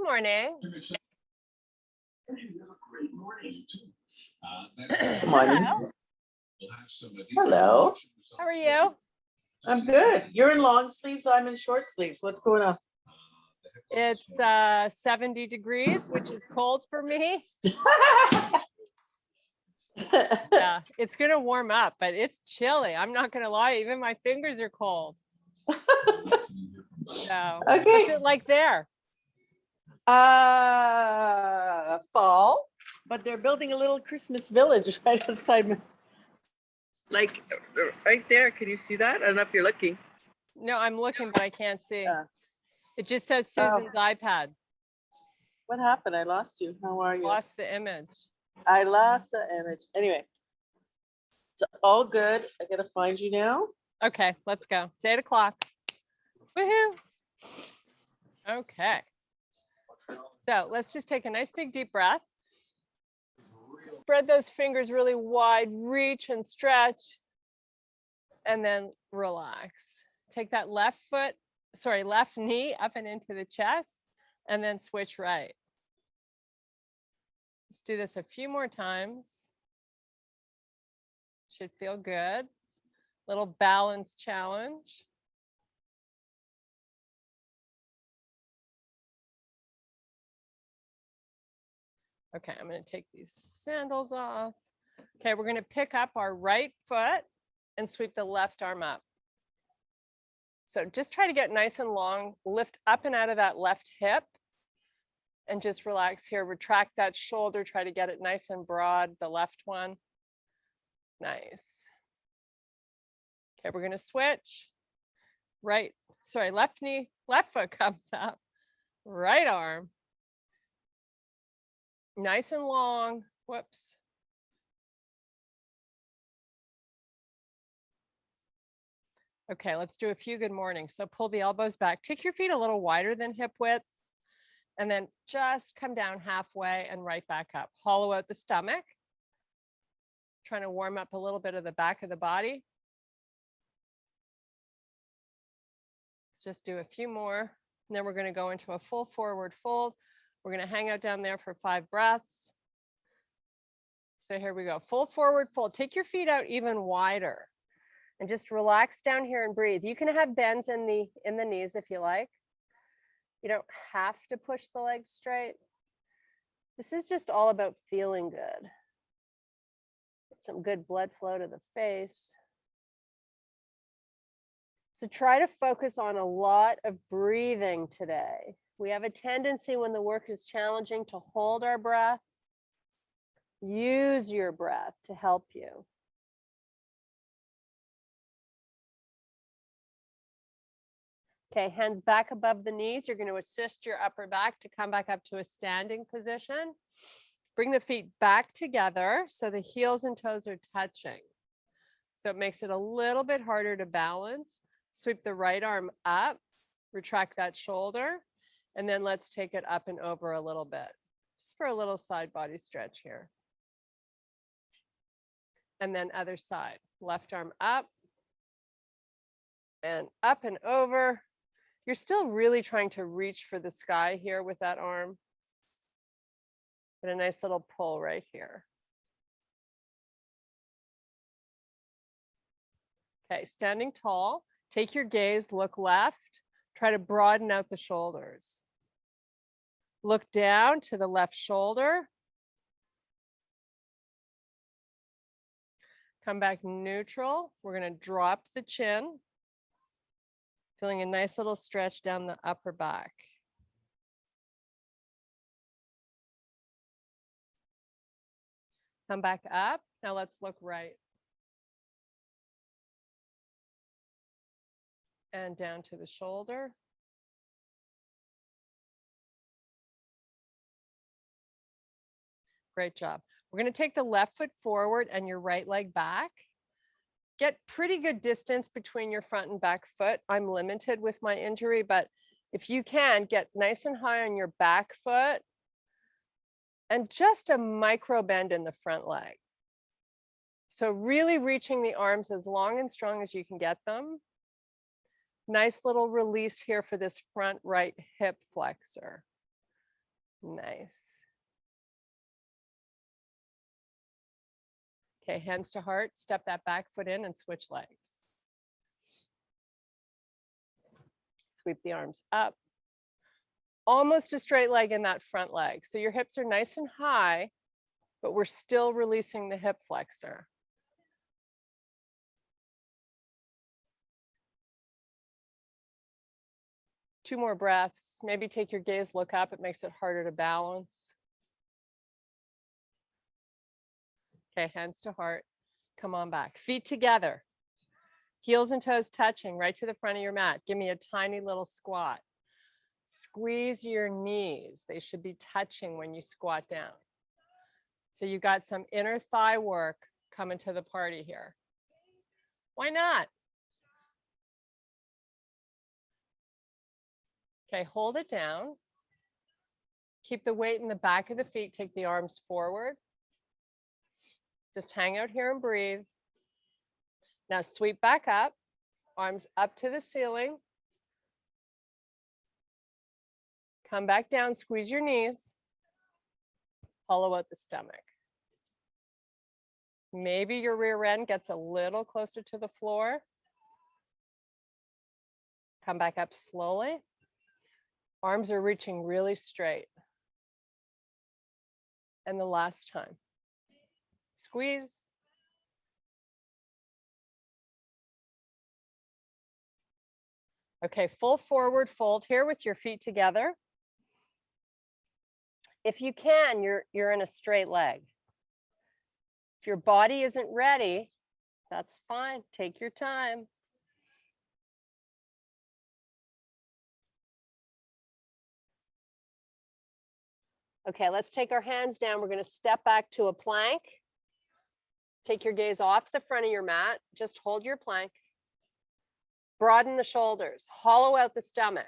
morning. Good morning. Hello. How are you? I'm good. You're in long sleeves. I'm in short sleeves. What's going on? It's 70 degrees, which is cold for me. Yeah, it's gonna warm up, but it's chilly. I'm not gonna lie, even my fingers are cold. So Okay. what's it like there? Fall, but they're building a little Christmas village right outside like right there. Can you see that? I don't know if you're looking. No, I'm looking, but I can't see. Yeah. It just says Susan's iPad. What happened? I lost you. How are you? Lost the image. I lost the image. Anyway, it's all good. I gotta find you now. Okay, let's go. It's 8 o'clock. Woohoo. Okay. So let's just take a nice big deep breath. Spread those fingers really wide, reach and stretch, and then relax. Take that left knee up and into the chest, and then switch right. Let's do this a few more times. Should feel good. Little balance challenge. Okay, I'm going to take these sandals off. Okay, we're going to pick up our right foot and sweep the left arm up. So just try to get nice and long, lift up and out of that left hip, and just relax here. Retract that shoulder, try to get it nice and broad, the left one. Nice. Okay, we're going to switch. Left knee, left foot comes up, right arm. Nice and long. Whoops. Okay, let's do a few good mornings. So pull the elbows back. Take your feet a little wider than hip width. And then just come down halfway and right back up. Hollow out the stomach. Trying to warm up a little bit of the back of the body. Let's just do a few more. And then we're going to go into a full forward fold. We're going to hang out down there for 5 breaths. So here we go. Full forward fold. Take your feet out even wider and just relax down here and breathe. You can have bends in the knees if you like. You don't have to push the legs straight. This is just all about feeling good. Get some good blood flow to the face. So try to focus on a lot of breathing today. We have a tendency when the work is challenging to hold our breath. Use your breath to help you. Okay, hands back above the knees. You're going to assist your upper back to come back up to a standing position. Bring the feet back together so the heels and toes are touching. So it makes it a little bit harder to balance. Sweep the right arm up, retract that shoulder, and then let's take it up and over a little bit, just for a little side body stretch here. And then other side, left arm up and over. You're still really trying to reach for the sky here with that arm. And a nice little pull right here. Okay, standing tall, take your gaze, look left, try to broaden out the shoulders. Look down to the left shoulder. Come back neutral. We're going to drop the chin. Feeling a nice little stretch down the upper back. Come back up. Now let's look right. And down to the shoulder. Great job. We're going to take the left foot forward and your right leg back. Get pretty good distance between your front and back foot. I'm limited with my injury, but if you can, get nice and high on your back foot and just a micro bend in the front leg. So really reaching the arms as long and strong as you can get them. Nice little release here for this front right hip flexor. Nice. Okay, hands to heart, step that back foot in and switch legs. Sweep the arms up. Almost a straight leg in that front leg. So your hips are nice and high, but we're still releasing the hip flexor. Two more breaths. Maybe take your gaze, look up. It makes it harder to balance. Okay, hands to heart. Come on back. Feet together. Heels and toes touching right to the front of your mat. Give me a tiny little squat. Squeeze your knees. They should be touching when you squat down. So you got some inner thigh work coming to the party here. Why not? Okay, hold it down. Keep the weight in the back of the feet. Take the arms forward. Just hang out here and breathe. Now sweep back up, arms up to the ceiling. Come back down, squeeze your knees. Hollow out the stomach. Maybe your rear end gets a little closer to the floor. Come back up slowly. Arms are reaching really straight. And the last time. Squeeze. Okay, full forward fold here with your feet together. If you can, you're in a straight leg. If your body isn't ready, that's fine. Take your time. Okay, let's take our hands down. We're going to step back to a plank. Take your gaze off the front of your mat. Just hold your plank. Broaden the shoulders. Hollow out the stomach.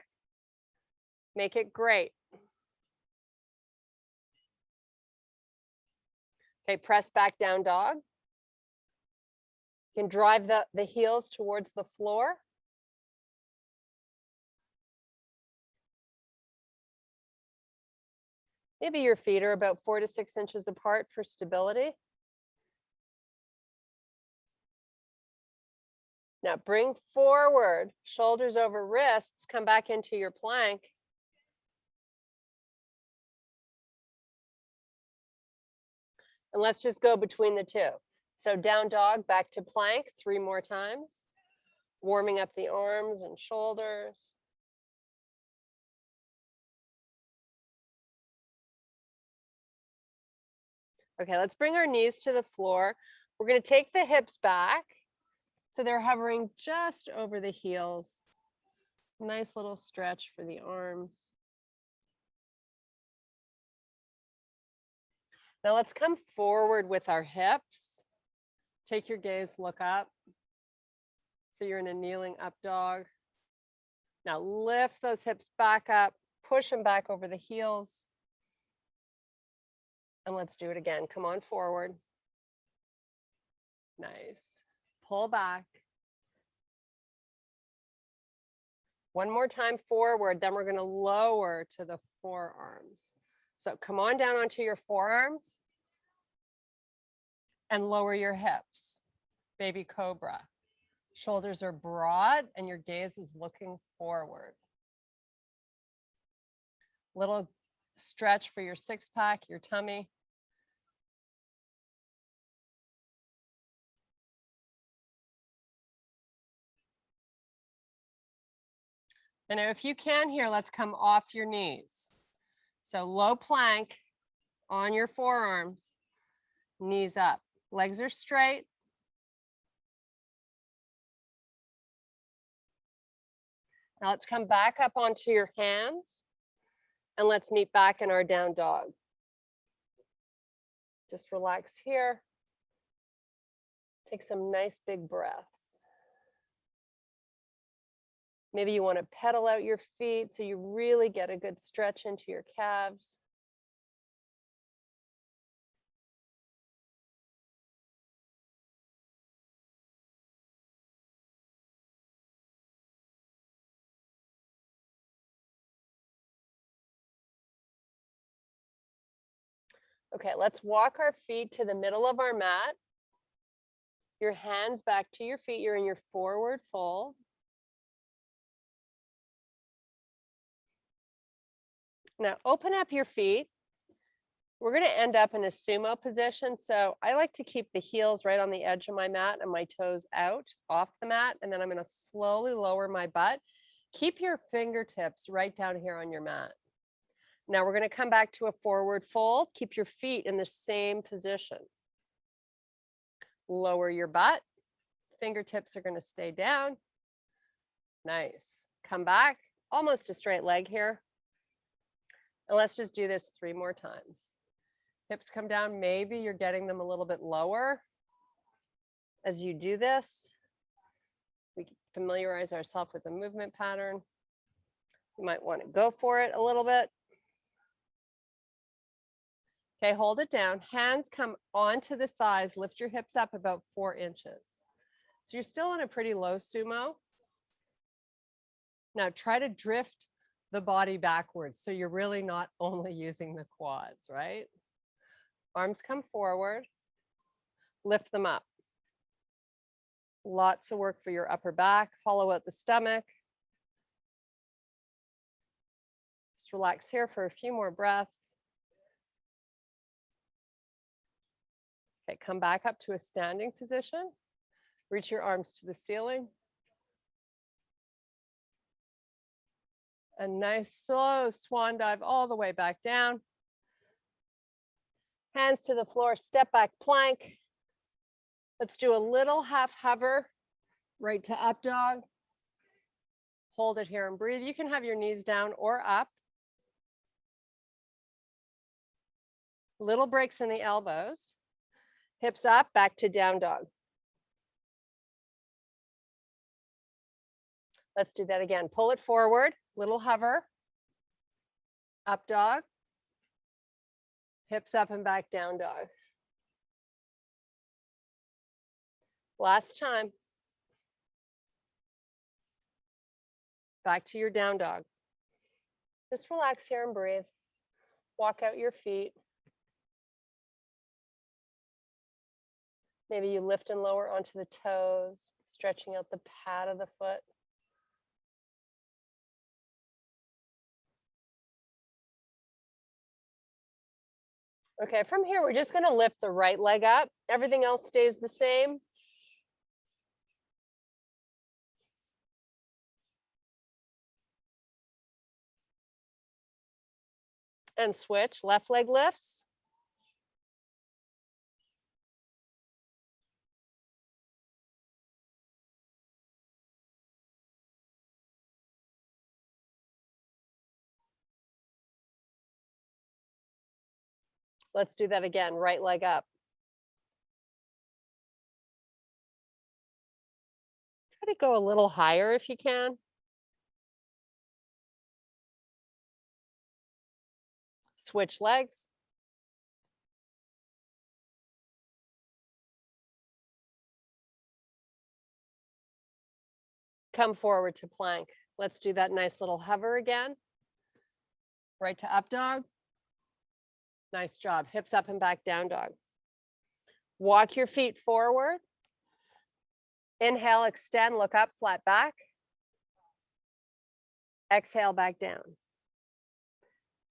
Make it great. Okay, press back down dog. You can drive the heels towards the floor. Maybe your feet are about 4 to 6 inches apart for stability. Now bring forward, shoulders over wrists, come back into your plank. And let's just go between the two. So down dog, back to plank, 3 more times. Warming up the arms and shoulders. Okay, let's bring our knees to the floor. We're going to take the hips back. So they're hovering just over the heels. Nice little stretch for the arms. Now let's come forward with our hips. Take your gaze, look up. So you're in a kneeling up dog. Now lift those hips back up, push them back over the heels. And let's do it again. Come on forward. Nice. Pull back. One more time forward, then we're going to lower to the forearms. So come on down onto your forearms and lower your hips. Baby cobra. Shoulders are broad and your gaze is looking forward. Little stretch for your six pack, your tummy. And if you can here, let's come off your knees. So low plank on your forearms, knees up. Legs are straight. Now let's come back up onto your hands and let's meet back in our down dog. Just relax here. Take some nice big breaths. Maybe you want to pedal out your feet so you really get a good stretch into your calves. Okay, let's walk our feet to the middle of our mat. Your hands back to your feet. You're in your forward fold. Now open up your feet. We're going to end up in a sumo position. So I like to keep the heels right on the edge of my mat and my toes out off the mat. And then I'm going to slowly lower my butt. Keep your fingertips right down here on your mat. Now we're going to come back to a forward fold. Keep your feet in the same position. Lower your butt. Fingertips are going to stay down. Nice. Come back. Almost a straight leg here. And let's just do this 3 more times. Hips come down. Maybe you're getting them a little bit lower. As you do this, we familiarize ourselves with the movement pattern. You might want to go for it a little bit. Okay, hold it down. Hands come onto the thighs. Lift your hips up about 4 inches. So you're still in a pretty low sumo. Now try to drift the body backwards. So you're really not only using the quads, right? Arms come forward. Lift them up. Lots of work for your upper back. Hollow out the stomach. Just relax here for a few more breaths. Okay, come back up to a standing position. Reach your arms to the ceiling. A nice slow swan dive all the way back down. Hands to the floor, step back plank. Let's do a little half hover, right to up dog. Hold it here and breathe. You can have your knees down or up. Little breaks in the elbows. Hips up, back to down dog. Let's do that again. Pull it forward, little hover, up dog, hips up and back down dog. Last time. Back to your down dog. Just relax here and breathe. Walk out your feet. Maybe you lift and lower onto the toes, stretching out the pad of the foot. Okay, from here, we're just going to lift the right leg up. Everything else stays the same. And switch. Left leg lifts. Let's do that again. Right leg up. Try to go a little higher if you can. Switch legs. Come forward to plank. Let's do that nice little hover again. Right to up dog. Nice job. Hips up and back down dog. Walk your feet forward. Inhale, extend, look up, flat back. Exhale, back down.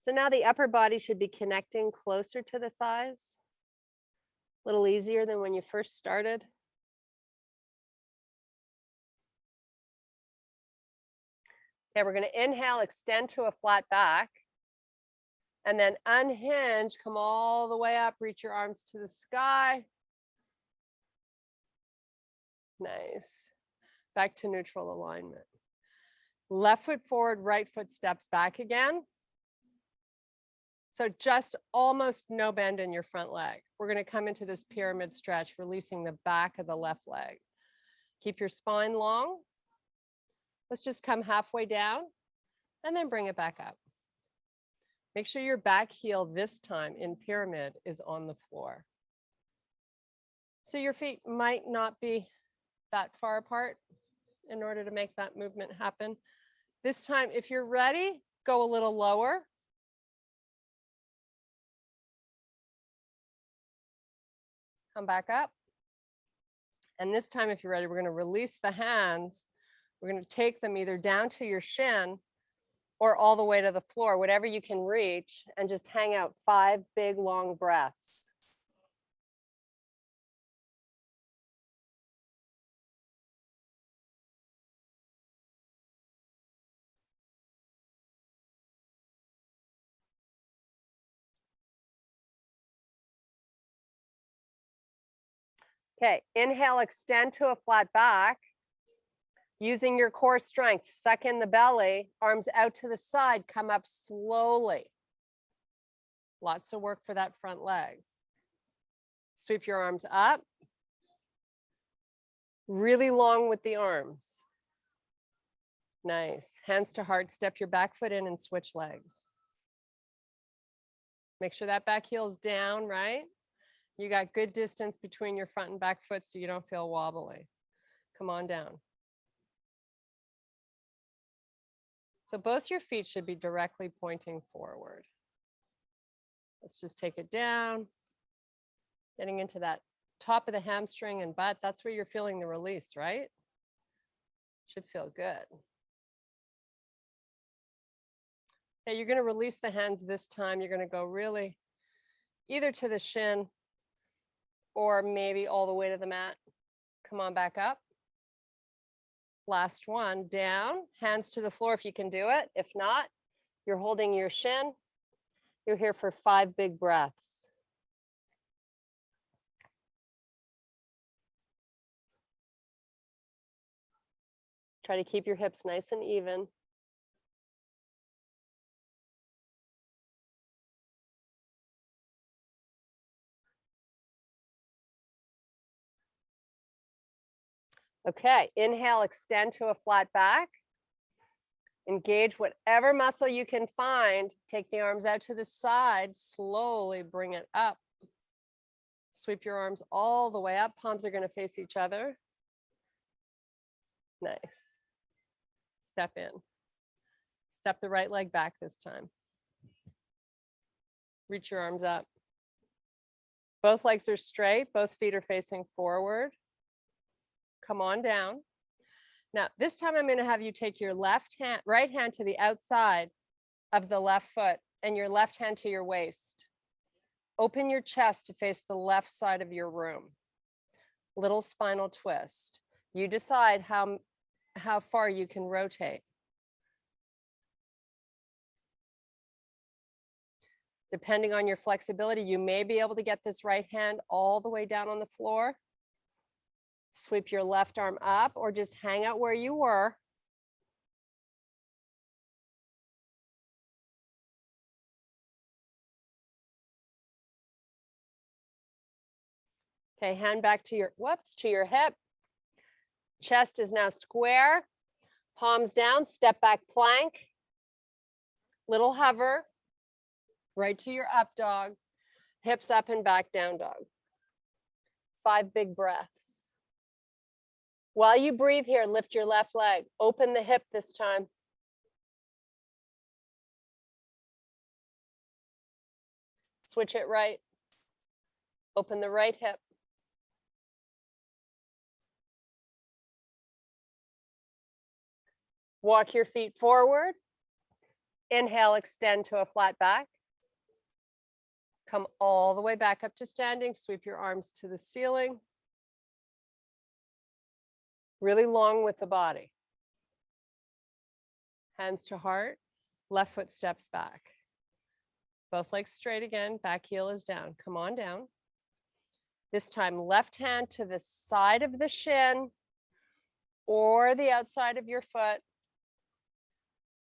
So now the upper body should be connecting closer to the thighs. A little easier than when you first started. Okay, we're going to inhale, extend to a flat back. And then unhinge, come all the way up, reach your arms to the sky. Nice. Back to neutral alignment. Left foot forward, right foot steps back again. So just almost no bend in your front leg. We're going to come into this pyramid stretch, releasing the back of the left leg. Keep your spine long. Let's just come halfway down and then bring it back up. Make sure your back heel this time in pyramid is on the floor. So your feet might not be that far apart in order to make that movement happen. This time, if you're ready, go a little lower. Come back up. And this time, if you're ready, we're going to release the hands. We're going to take them either down to your shin or all the way to the floor, whatever you can reach, and just hang out 5 big, long breaths. Okay, inhale, extend to a flat back. Using your core strength, suck in the belly, arms out to the side, come up slowly. Lots of work for that front leg. Sweep your arms up. Really long with the arms. Nice. Hands to heart, step your back foot in and switch legs. Make sure that back heel's down, right? You got good distance between your front and back foot so you don't feel wobbly. Come on down. So both your feet should be directly pointing forward. Let's just take it down. Getting into that top of the hamstring and butt. That's where you're feeling the release, right? Should feel good. Okay, you're going to release the hands this time. You're going to go really either to the shin or maybe all the way to the mat. Come on back up. Last one, down, hands to the floor if you can do it. If not, you're holding your shin. You're here for 5 big breaths. Try to keep your hips nice and even. Okay, inhale, extend to a flat back. Engage whatever muscle you can find. Take the arms out to the side, slowly bring it up. Sweep your arms all the way up. Palms are going to face each other. Nice. Step in. Step the right leg back this time. Reach your arms up. Both legs are straight. Both feet are facing forward. Come on down. Now, this time I'm going to have you take your right hand to the outside of the left foot and your left hand to your waist. Open your chest to face the left side of your room. Little spinal twist. You decide how far you can rotate. Depending on your flexibility, you may be able to get this right hand all the way down on the floor. Sweep your left arm up or just hang out where you were. Okay, hand back to your hip. Chest is now square. Palms down, step back plank. Little hover. Right to your up dog. Hips up and back down dog. 5 big breaths. While you breathe here, lift your left leg. Open the hip this time. Switch it right. Open the right hip. Walk your feet forward. Inhale, extend to a flat back. Come all the way back up to standing. Sweep your arms to the ceiling. Really long with the body. Hands to heart. Left foot steps back. Both legs straight again. Back heel is down. Come on down. This time, left hand to the side of the shin or the outside of your foot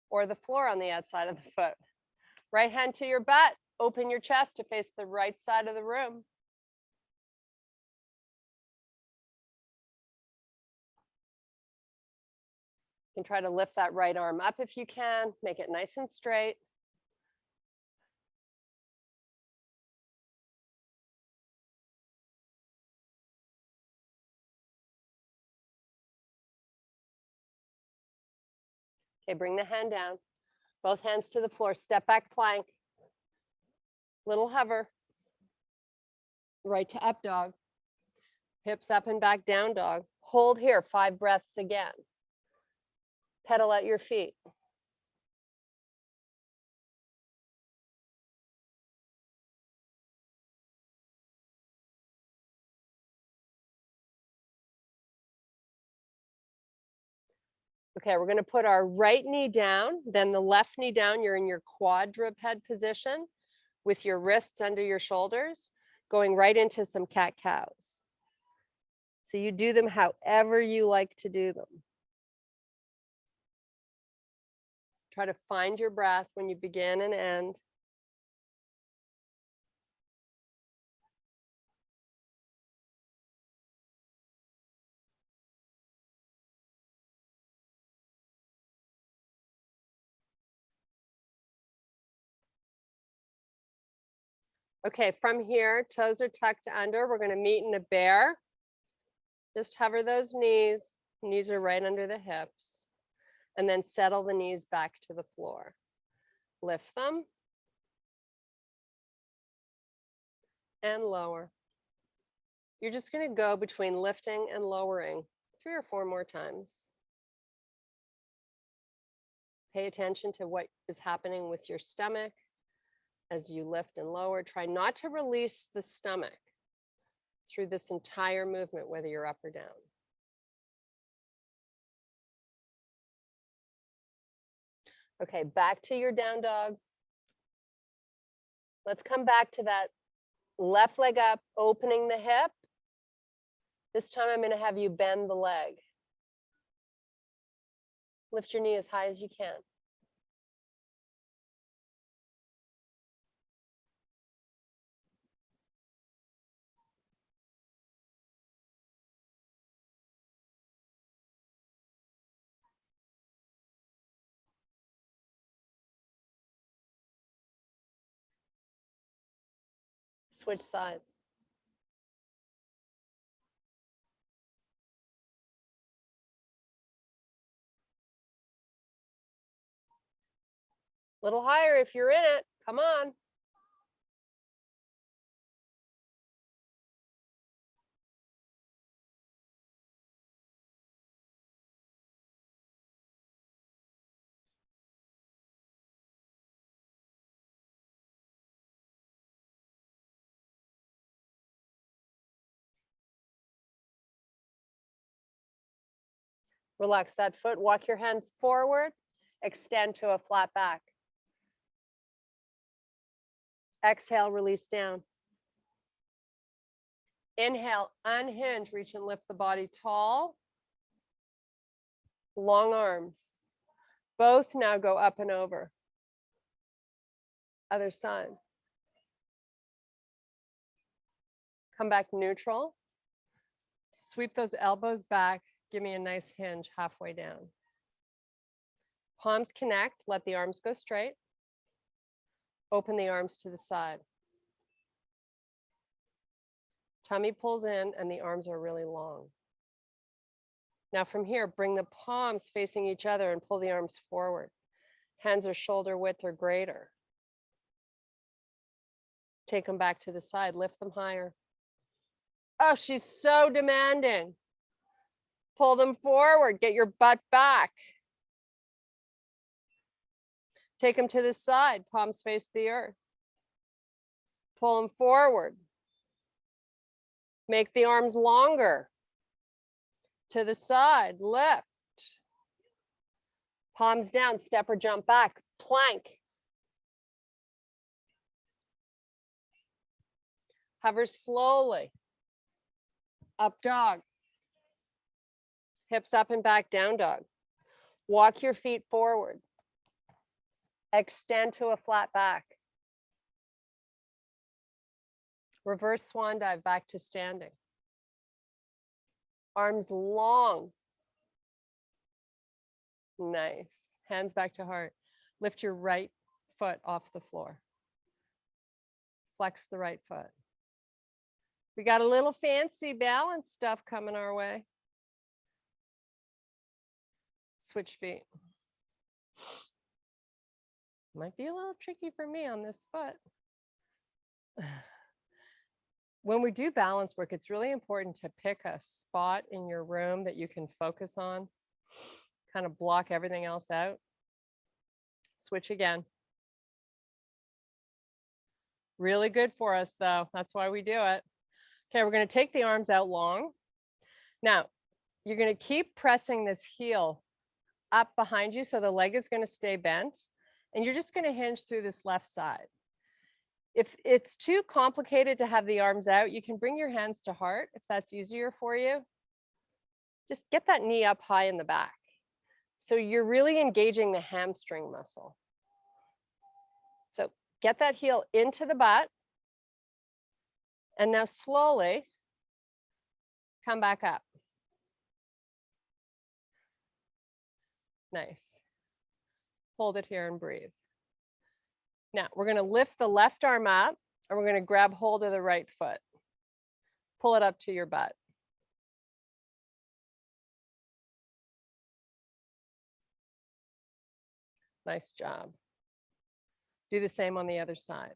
or the floor on the outside of the foot. Right hand to your butt. Open your chest to face the right side of the room. You can try to lift that right arm up if you can. Make it nice and straight. Okay, bring the hand down. Both hands to the floor. Step back plank. Little hover. Right to up dog. Hips up and back, down dog. Hold here, 5 breaths again. Pedal at your feet. Okay, we're going to put our right knee down, then the left knee down. You're in your quadruped position with your wrists under your shoulders, going right into some cat-cows. So you do them however you like to do them. Try to find your breath when you begin and end. Okay, from here, toes are tucked under. We're going to meet in a bear. Just hover those knees. Knees are right under the hips. And then settle the knees back to the floor. Lift them. And lower. You're just going to go between lifting and lowering 3 or 4 more times. Pay attention to what is happening with your stomach as you lift and lower. Try not to release the stomach through this entire movement, whether you're up or down. Okay, back to your down dog. Let's come back to that left leg up, opening the hip. This time I'm going to have you bend the leg. Lift your knee as high as you can. Switch sides. A little higher if you're in it. Come on. Relax that foot. Walk your hands forward. Extend to a flat back. Exhale, release down. Inhale, unhinge, reach and lift the body tall. Long arms. Both now go up and over. Other side. Come back neutral. Sweep those elbows back. Give me a nice hinge halfway down. Palms connect. Let the arms go straight. Open the arms to the side. Tummy pulls in and the arms are really long. Now from here, bring the palms facing each other and pull the arms forward. Hands are shoulder width or greater. Take them back to the side, lift them higher. Oh, she's so demanding. Pull them forward, get your butt back. Take them to the side, palms face the earth. Pull them forward. Make the arms longer. To the side, lift. Palms down, step or jump back, plank. Hover slowly. Up dog. Hips up and back, down dog. Walk your feet forward. Extend to a flat back. Reverse swan dive back to standing. Arms long. Nice. Hands back to heart. Lift your right foot off the floor. Flex the right foot. We got a little fancy balance stuff coming our way. Switch feet. Might be a little tricky for me on this foot. when we do balance work, it's really important to pick a spot in your room that you can focus on, kind of block everything else out. Switch again. Really good for us though. That's why we do it. Okay, we're going to take the arms out long. Now, you're going to keep pressing this heel up behind you so the leg is going to stay bent, and you're just going to hinge through this left side. If it's too complicated to have the arms out, you can bring your hands to heart if that's easier for you. Just get that knee up high in the back. So you're really engaging the hamstring muscle. So get that heel into the butt. And now slowly come back up. Nice. Hold it here and breathe. Now we're going to lift the left arm up and we're going to grab hold of the right foot. Pull it up to your butt. Nice job. Do the same on the other side.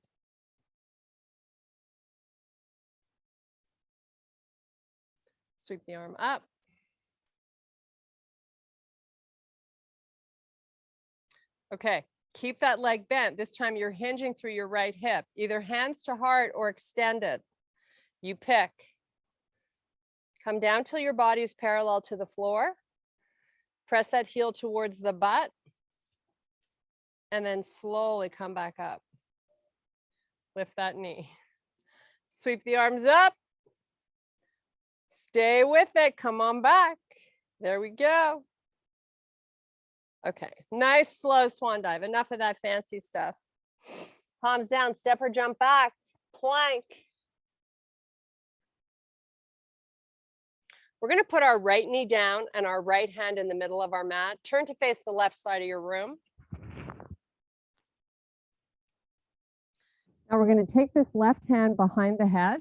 Sweep the arm up. Okay, keep that leg bent. This time you're hinging through your right hip, either hands to heart or extended. You pick. Come down till your body is parallel to the floor. Press that heel towards the butt. And then slowly come back up. Lift that knee. Sweep the arms up. Stay with it. Come on back. There we go. Okay, nice slow swan dive. Enough of that fancy stuff. Palms down, step or jump back. Plank. We're going to put our right knee down and our right hand in the middle of our mat. Turn to face the left side of your room. Now we're going to take this left hand behind the head.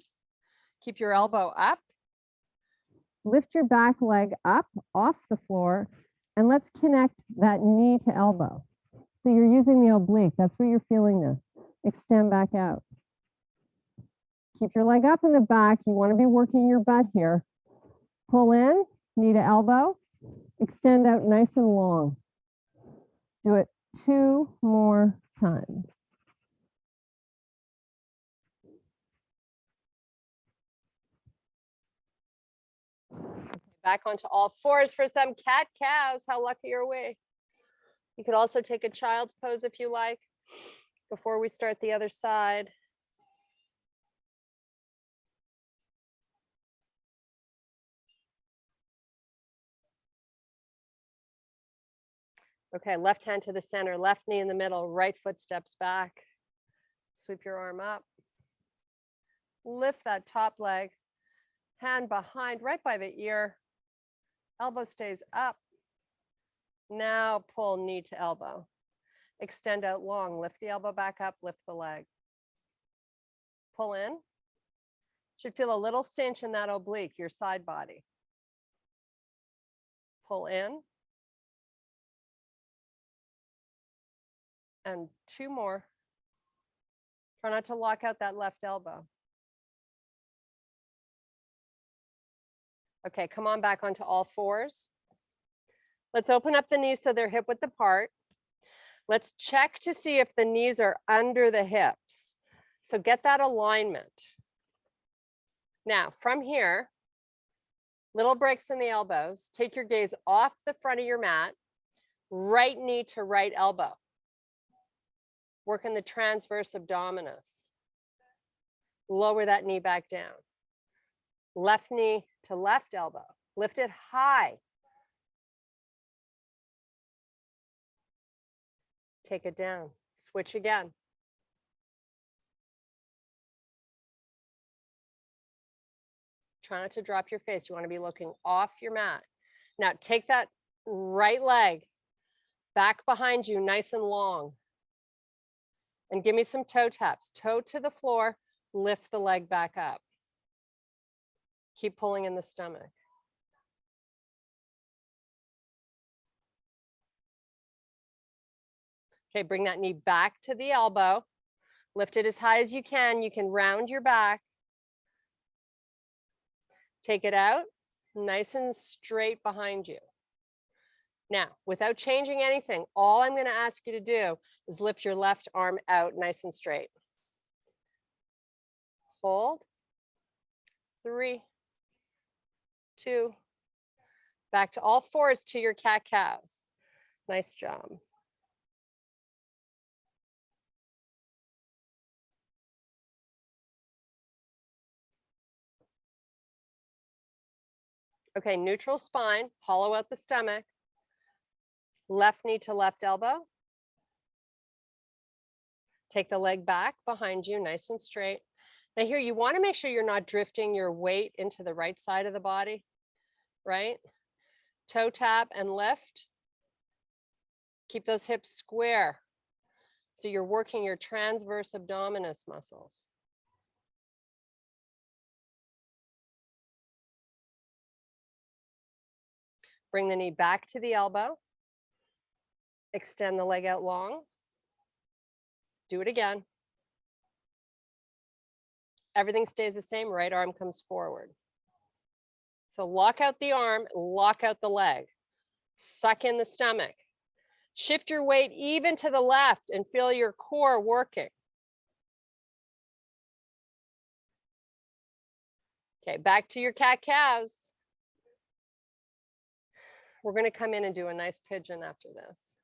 Keep your elbow up. Lift your back leg up off the floor, and let's connect that knee to elbow. So you're using the oblique. That's where you're feeling this. Extend back out. Keep your leg up in the back. You want to be working your butt here. Pull in, knee to elbow. Extend out nice and long. Do it 2 more times. Back onto all fours for some cat-cows. How lucky are we? You could also take a child's pose if you like before we start the other side. Okay, left hand to the center, left knee in the middle, right foot steps back. Sweep your arm up. Lift that top leg. Hand behind, right by the ear. Elbow stays up. Now pull knee to elbow. Extend out long. Lift the elbow back up, lift the leg. Pull in. Should feel a little cinch in that oblique, your side body. Pull in. And 2 more. Try not to lock out that left elbow. Okay, come on back onto all fours. Let's open up the knees so they're hip width apart. Let's check to see if the knees are under the hips. So get that alignment. Now, from here, little breaks in the elbows. Take your gaze off the front of your mat, right knee to right elbow. Work in the transverse abdominis. Lower that knee back down. Left knee to left elbow. Lift it high. Take it down. Switch again. Try not to drop your face. You want to be looking off your mat. Now take that right leg back behind you, nice and long. And give me some toe taps. Toe to the floor, lift the leg back up. Keep pulling in the stomach. Okay, bring that knee back to the elbow. Lift it as high as you can. You can round your back. Take it out, nice and straight behind you. Now, without changing anything, all I'm going to ask you to do is lift your left arm out nice and straight. Hold. 3, 2. Back to all fours to your cat-cows. Nice job. Okay, neutral spine, hollow out the stomach. Left knee to left elbow. Take the leg back behind you, nice and straight. Now here, you want to make sure you're not drifting your weight into the right side of the body, right? Toe tap and lift. Keep those hips square. So you're working your transverse abdominis muscles. Bring the knee back to the elbow. Extend the leg out long. Do it again. Everything stays the same, right arm comes forward. So lock out the arm, lock out the leg. Suck in the stomach. Shift your weight even to the left and feel your core working. Okay, back to your cat-cows. We're going to come in and do a nice pigeon after this.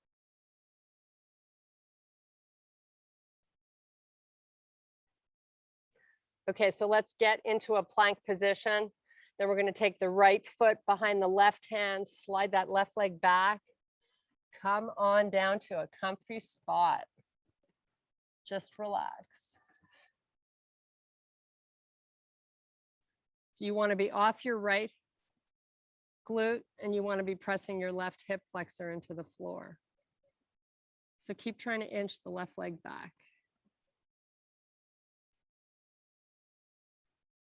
Okay, so let's get into a plank position. Then we're going to take the right foot behind the left hand, slide that left leg back. Come on down to a comfy spot. Just relax. So you want to be off your right glute and you want to be pressing your left hip flexor into the floor. So keep trying to inch the left leg back.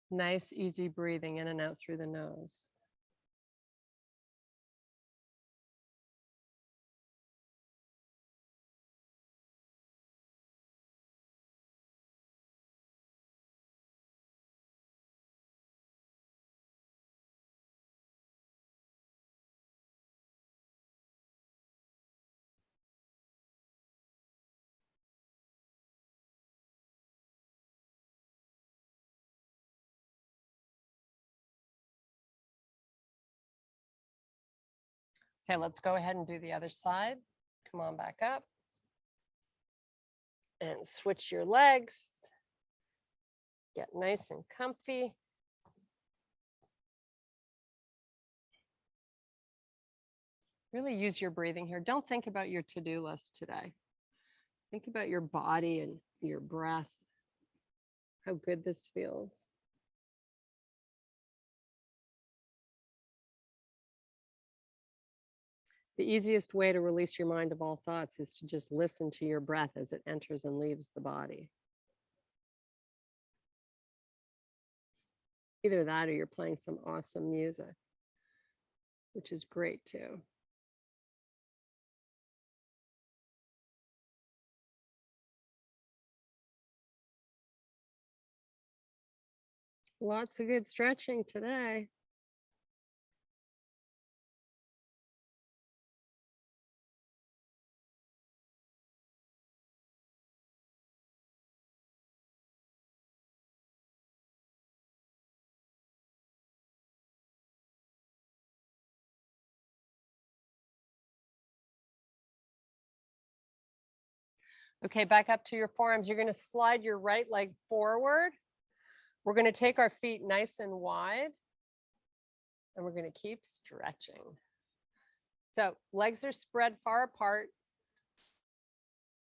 Nice, easy breathing in and out through the nose. Okay, let's go ahead and do the other side. Come on back up. And switch your legs. Get nice and comfy. Really use your breathing here. Don't think about your to-do list today. Think about your body and your breath, how good this feels. The easiest way to release your mind of all thoughts is to just listen to your breath as it enters and leaves the body. Either that or you're playing some awesome music, which is great too. Lots of good stretching today. Okay, back up to your forearms. You're going to slide your right leg forward. We're going to take our feet nice and wide, and we're going to keep stretching. So legs are spread far apart.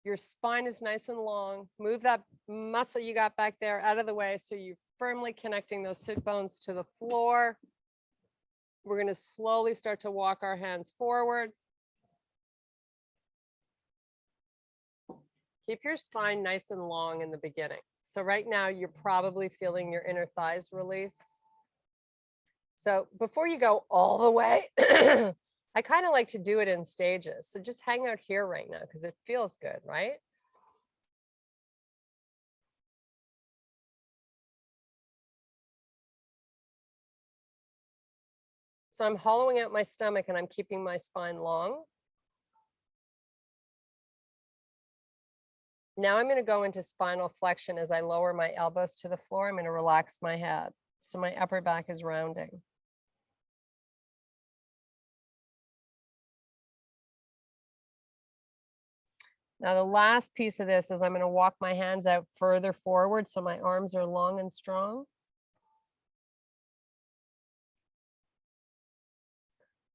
Your spine is nice and long. Move that muscle you got back there out of the way so you're firmly connecting those sit bones to the floor. We're going to slowly start to walk our hands forward. Keep your spine nice and long in the beginning. So right now you're probably feeling your inner thighs release. So before you go all the way, I kind of like to do it in stages. So just hang out here right now because it feels good, right? So I'm hollowing out my stomach and I'm keeping my spine long. Now I'm going to go into spinal flexion as I lower my elbows to the floor. I'm going to relax my head. So my upper back is rounding. Now the last piece of this is I'm going to walk my hands out further forward so my arms are long and strong.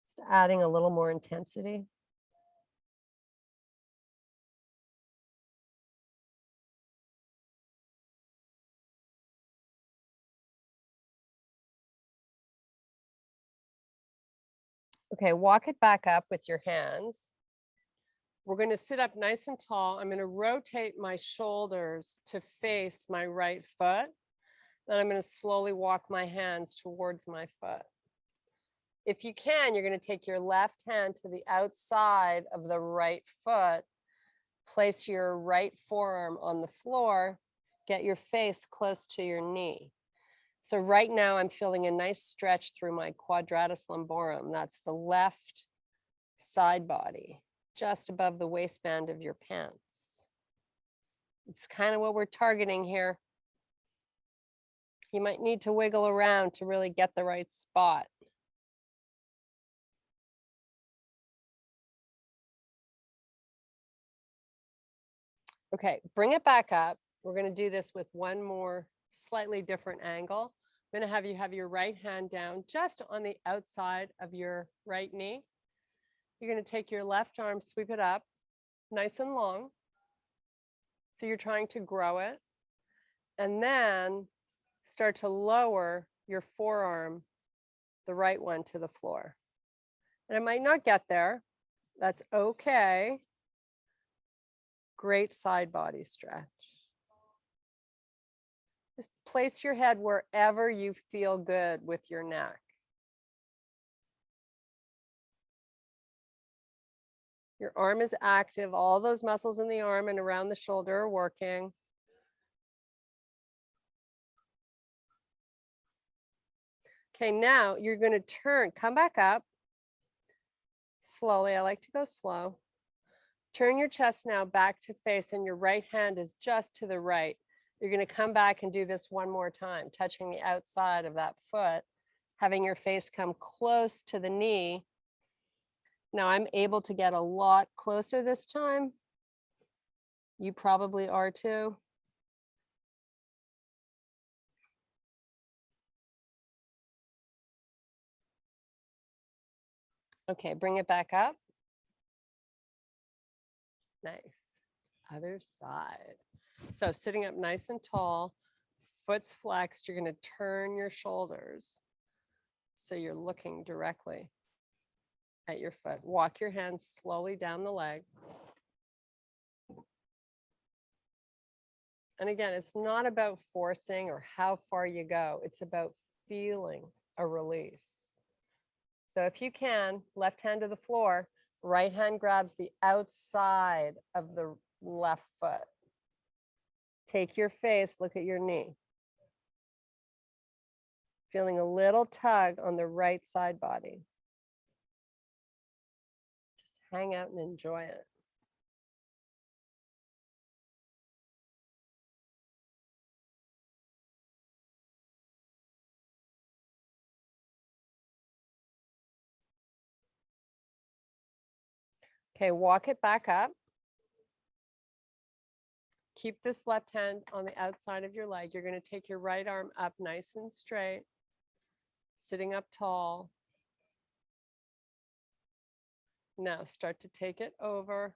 Just adding a little more intensity. Okay, walk it back up with your hands. We're going to sit up nice and tall. I'm going to rotate my shoulders to face my right foot. Then I'm going to slowly walk my hands towards my foot. If you can, you're going to take your left hand to the outside of the right foot, place your right forearm on the floor, get your face close to your knee. So right now I'm feeling a nice stretch through my quadratus lumborum. That's the left side body, just above the waistband of your pants. It's kind of what we're targeting here. You might need to wiggle around to really get the right spot. Okay, bring it back up. We're going to do this with one more slightly different angle. I'm going to have you have your right hand down just on the outside of your right knee. You're going to take your left arm, sweep it up nice and long. So you're trying to grow it. And then start to lower your forearm, the right one, to the floor. And it might not get there. That's okay. Great side body stretch. Just place your head wherever you feel good with your neck. Your arm is active. All those muscles in the arm and around the shoulder are working. Okay, now you're going to turn, come back up slowly. I like to go slow. Turn your chest now back to face, and your right hand is just to the right. You're going to come back and do this one more time, touching the outside of that foot, having your face come close to the knee. Now I'm able to get a lot closer this time. You probably are too. Okay, bring it back up. Nice. Other side. So sitting up nice and tall, foot's flexed, you're going to turn your shoulders so you're looking directly at your foot. Walk your hands slowly down the leg. And again, it's not about forcing or how far you go. It's about feeling a release. So if you can, left hand to the floor, right hand grabs the outside of the left foot. Take your face, look at your knee. Feeling a little tug on the right side body. Just hang out and enjoy it. Okay, walk it back up. Keep this left hand on the outside of your leg. You're going to take your right arm up nice and straight, sitting up tall. Now start to take it over.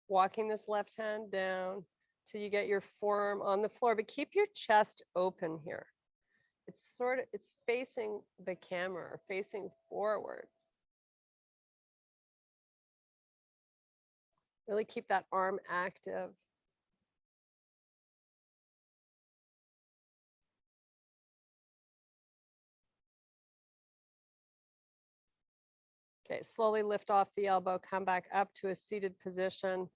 Walking this left hand down till you get your forearm on the floor, but keep your chest open here. It's facing the camera or facing forward. Really keep that arm active. Okay, slowly lift off the elbow, come back up to a seated position.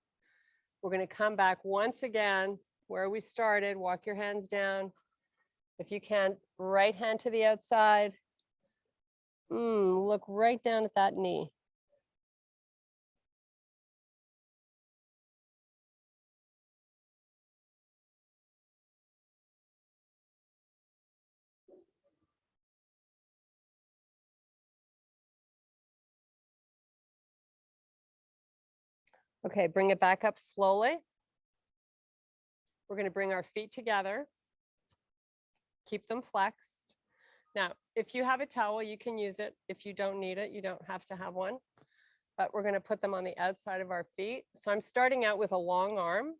We're going to come back once again where we started. Walk your hands down. If you can, right hand to the outside, Look right down at that knee. Okay, bring it back up slowly. We're going to bring our feet together. Keep them flexed. Now, if you have a towel, you can use it. If you don't need it, you don't have to have one. But we're going to put them on the outside of our feet. So I'm starting out with a long arm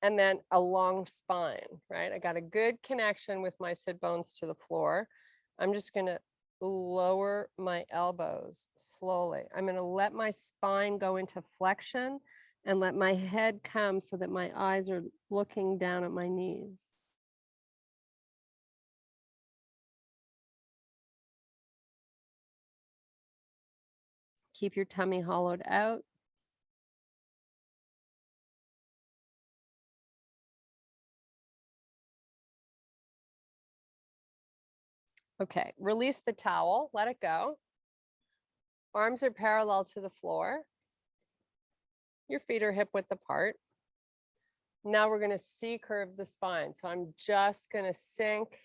and then a long spine, right? I got a good connection with my sit bones to the floor. I'm just going to lower my elbows slowly. I'm going to let my spine go into flexion and let my head come so that my eyes are looking down at my knees. Keep your tummy hollowed out. Okay, release the towel, let it go. Arms are parallel to the floor. Your feet are hip width apart. Now we're going to C-curve the spine. So I'm just going to sink,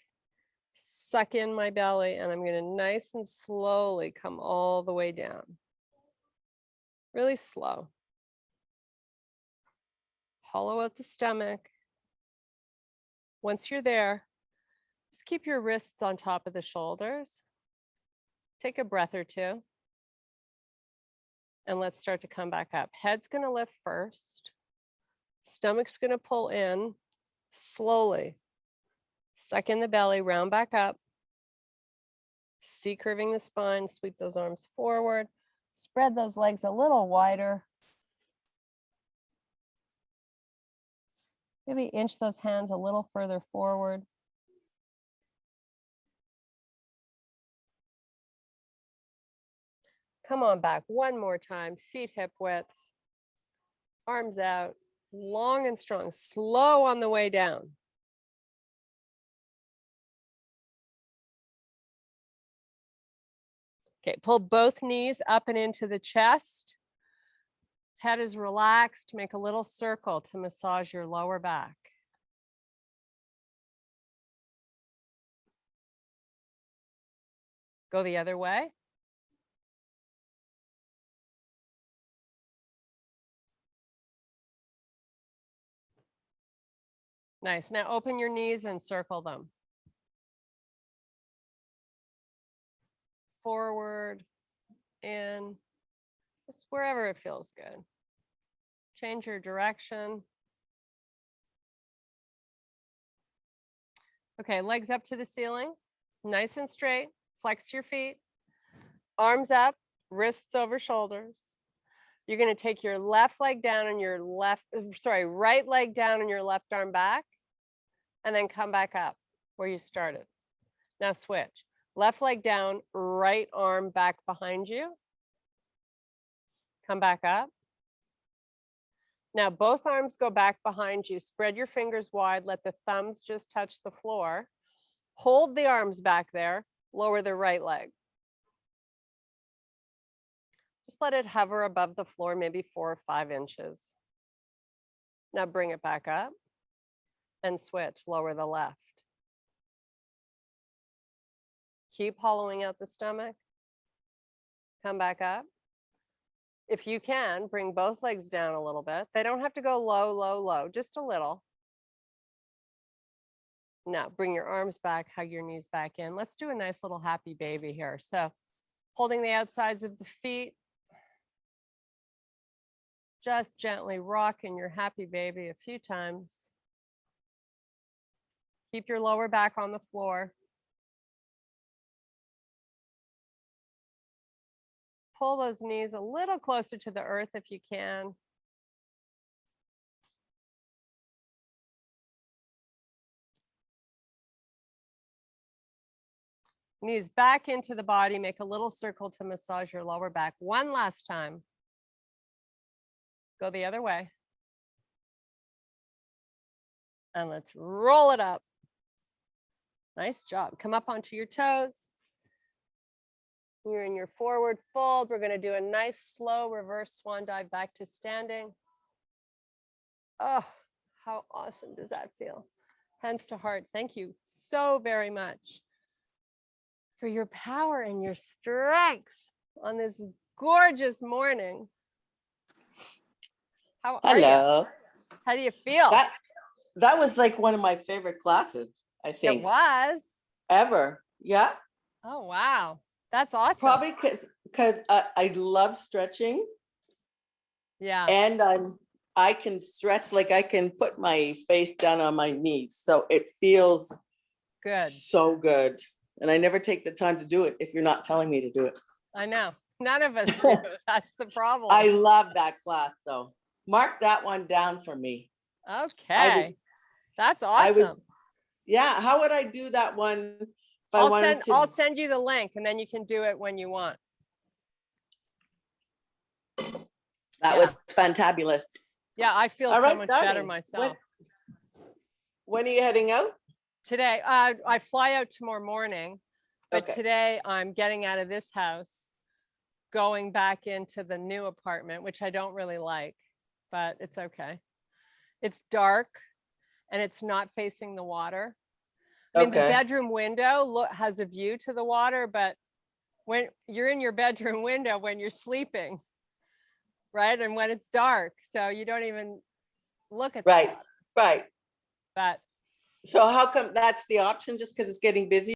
suck in my belly, and I'm going to nice and slowly come all the way down. Really slow. Hollow out the stomach. Once you're there, just keep your wrists on top of the shoulders. Take a breath or two. And let's start to come back up. Head's going to lift first. Stomach's going to pull in slowly. Suck in the belly, round back up. C-curving the spine, sweep those arms forward. Spread those legs a little wider. Maybe inch those hands a little further forward. Come on back one more time. Feet hip width. Arms out. Long and strong. Slow on the way down. Okay, pull both knees up and into the chest. Head is relaxed. Make a little circle to massage your lower back. Go the other way. Nice. Now open your knees and circle them. Forward, in, just wherever it feels good. Change your direction. Okay, legs up to the ceiling, nice and straight. Flex your feet, arms up, wrists over shoulders. You're going to take your left leg down and your right leg down and your left arm back, and then come back up where you started. Now switch. Left leg down, right arm back behind you. Come back up. Now both arms go back behind you. Spread your fingers wide. Let the thumbs just touch the floor. Hold the arms back there. Lower the right leg. Just let it hover above the floor, maybe 4 or 5 inches. Now bring it back up and switch. Lower the left. Keep hollowing out the stomach. Come back up. If you can, bring both legs down a little bit. They don't have to go low, low, low, just a little. Now bring your arms back, hug your knees back in. Let's do a nice little happy baby here. So holding the outsides of the feet, just gently rocking your happy baby a few times. Keep your lower back on the floor. Pull those knees a little closer to the earth if you can. Knees back into the body. Make a little circle to massage your lower back. One last time. Go the other way. And let's roll it up. Nice job. Come up onto your toes. You're in your forward fold. We're going to do a nice slow reverse swan dive back to standing. Oh, how awesome does that feel? Hands to heart. Thank you so very much for your power and your strength on this gorgeous morning. How are you? Hello. How do you feel? That was like one of my favorite classes, I It think, was. ever. Yeah. Oh, wow. That's awesome. Probably because I love stretching, Yeah. and I can stretch, like I can put my face down on my knees. So it feels Good. so good. And I never take the time to do it if you're not telling me to do it. I know. None of us do. That's the problem. I love that class though. Mark that one down for me. Okay. That's I would, awesome. yeah. How would I do that one if I wanted to? I'll send you the link and then you can do it when you want. That was fantabulous. Yeah, I feel All so right, much better darling. myself. When are you heading out? Today, I fly out tomorrow morning, but Okay. today I'm getting out of this house, going back into the new apartment, which I don't really like, but it's okay. It's dark and it's not facing the water. I mean, the Okay. bedroom window has a view to the water, but when you're in your bedroom window, when you're sleeping, right? And when it's dark, so you don't even look at the Right. water. Right. But So how come that's the option? Just because it's getting busy?